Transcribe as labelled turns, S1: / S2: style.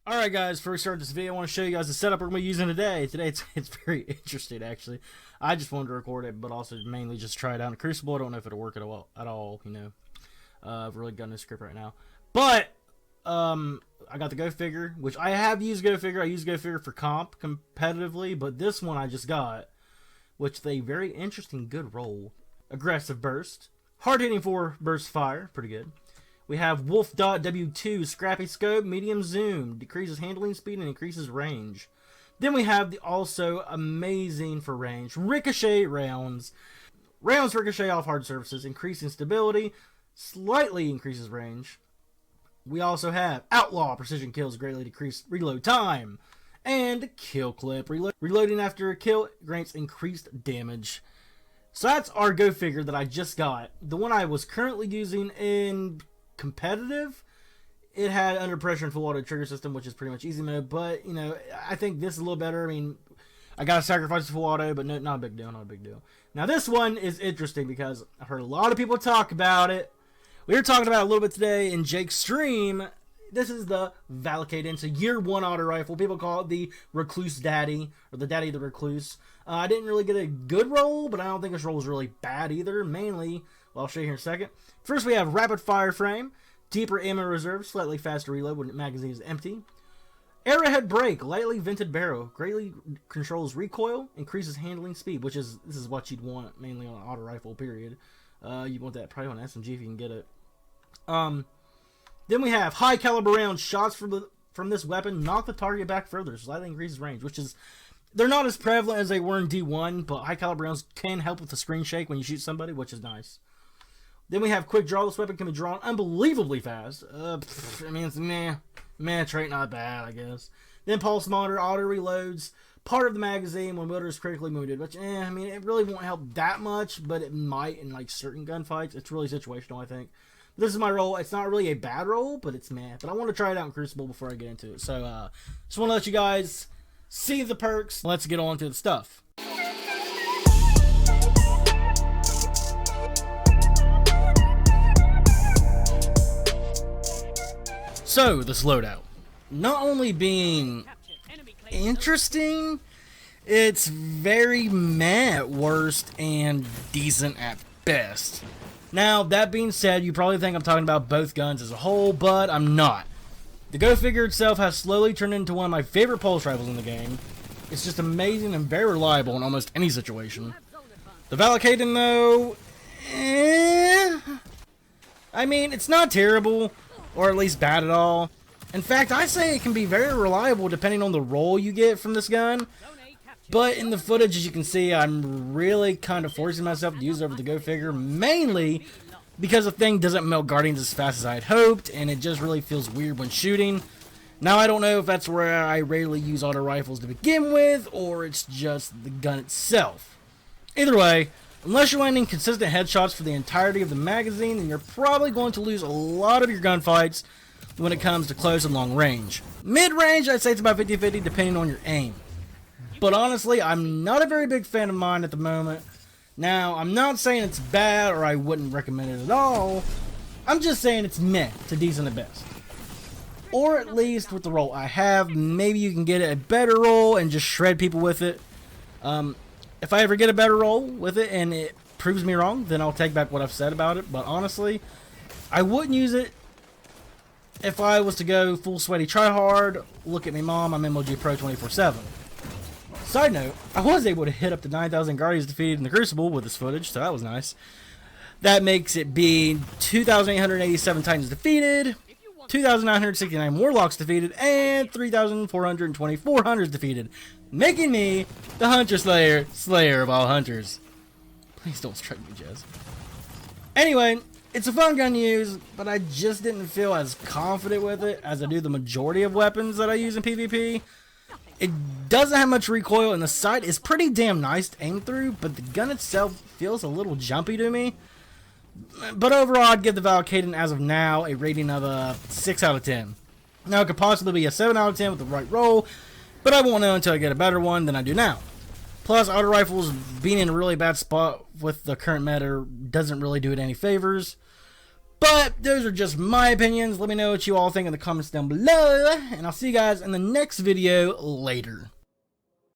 S1: Alright guys, before we start this video, I want to show you guys the setup we're going to be using today. It's very interesting actually. I just wanted to record it, but also mainly just try it out in Crucible. I don't know if it'll work at all, you know. I've really got no script right now. But, I got the Go Figure, which I have used Go Figure. I use Go Figure for comp competitively, but this one I just got, which is a very interesting good roll. Aggressive burst. Hard hitting for burst fire, pretty good. We have Wolf Dot W2, Scrappy Scope, Medium Zoom, decreases handling speed and increases range. Then we have the also amazing for range, Ricochet Rounds. Rounds ricochet off hard surfaces, increasing stability, slightly increases range. We also have Outlaw, Precision Kills, greatly decreased reload time. And Kill Clip, reloading after a kill grants increased damage. So that's our Go Figure that I just got. The one I was currently using in competitive, it had under pressure and full auto trigger system, which is pretty much easy mode, but you know, I think this is a little better. I mean, I gotta sacrifice the full auto, but no, not a big deal, not a big deal. Now this one is interesting because I've heard a lot of people talk about it. We were talking about it a little bit today in Jake's stream. This is the Valakadyn. It's a Y1 Auto Rifle. People call it the Recluse Daddy, or the Daddy of the Recluse. I didn't really get a good roll, but I don't think this roll is really bad either. Mainly, well, I'll show you here in a second. First, we have Rapid Fire Frame, deeper ammo reserve, slightly faster reload when the magazine is empty. Arrowhead Break, lightly vented barrel, greatly controls recoil, increases handling speed, which is this is what you'd want mainly on an auto rifle. Period. You want that probably on SMG if you can get it. Then we have high caliber rounds. Shots from this weapon knock the target back further, slightly increases range, which is they're not as prevalent as they were in D1, but high caliber rounds can help with the screen shake when you shoot somebody, which is nice. Then we have quick draw. This weapon can be drawn unbelievably fast. I mean, it's meh trait, not bad, I guess. Then pulse monitor, auto reloads, part of the magazine when wielder is critically wounded, which, I mean, it really won't help that much, but it might in, like, certain gunfights. It's really situational, I think. But this is my roll. It's not really a bad roll, but it's meh. But I want to try it out in Crucible before I get into it. So, just want to let you guys see the perks. Let's get on to the stuff. So, this loadout, not only being interesting, it's very meh at worst and decent at best. Now, that being said, you probably think I'm talking about both guns as a whole, but I'm not. The Go Figure itself has slowly turned into one of my favorite pulse rifles in the game. It's just amazing and very reliable in almost any situation. The Valakadyn, though, I mean, it's not terrible, or at least bad at all. In fact, I say it can be very reliable depending on the roll you get from this gun. But in the footage, as you can see, I'm really kind of forcing myself to use it over the Go Figure, mainly because the thing doesn't melt Guardians as fast as I had hoped, and it just really feels weird when shooting. Now, I don't know if that's where I rarely use auto rifles to begin with, or it's just the gun itself. Either way, unless you're landing consistent headshots for the entirety of the magazine, then you're probably going to lose a lot of your gunfights when it comes to close and long range. Mid-range, I'd say it's about 50-50 depending on your aim. But honestly, I'm not a very big fan of mine at the moment. Now, I'm not saying it's bad or I wouldn't recommend it at all. I'm just saying it's meh to decent at best. Or at least with the roll I have, maybe you can get a better roll and just shred people with it. If I ever get a better roll with it and it proves me wrong, then I'll take back what I've said about it. But honestly, I wouldn't use it if I was to go full sweaty try hard. Look at me, mom, I'm MLG Pro 24/7. Side note, I was able to hit up to 9,000 Guardians defeated in the Crucible with this footage, so that was nice. That makes it be 2,887 Titans defeated, 2,969 Warlocks defeated, and 3,424 Hunters defeated, making me the Hunter Slayer, Slayer of all Hunters. Please don't strike me, Jez. Anyway, it's a fun gun to use, but I just didn't feel as confident with it as I do the majority of weapons that I use in PvP. It doesn't have much recoil, and the sight is pretty damn nice to aim through, but the gun itself feels a little jumpy to me. But overall, I'd give the Valakadyn as of now a rating of a 6 out of 10. Now, it could possibly be a 7 out of 10 with the right roll, but I won't know until I get a better one than I do now. Plus, auto rifles being in a really bad spot with the current meta doesn't really do it any favors. But those are just my opinions. Let me know what you all think in the comments down below. And I'll see you guys in the next video later.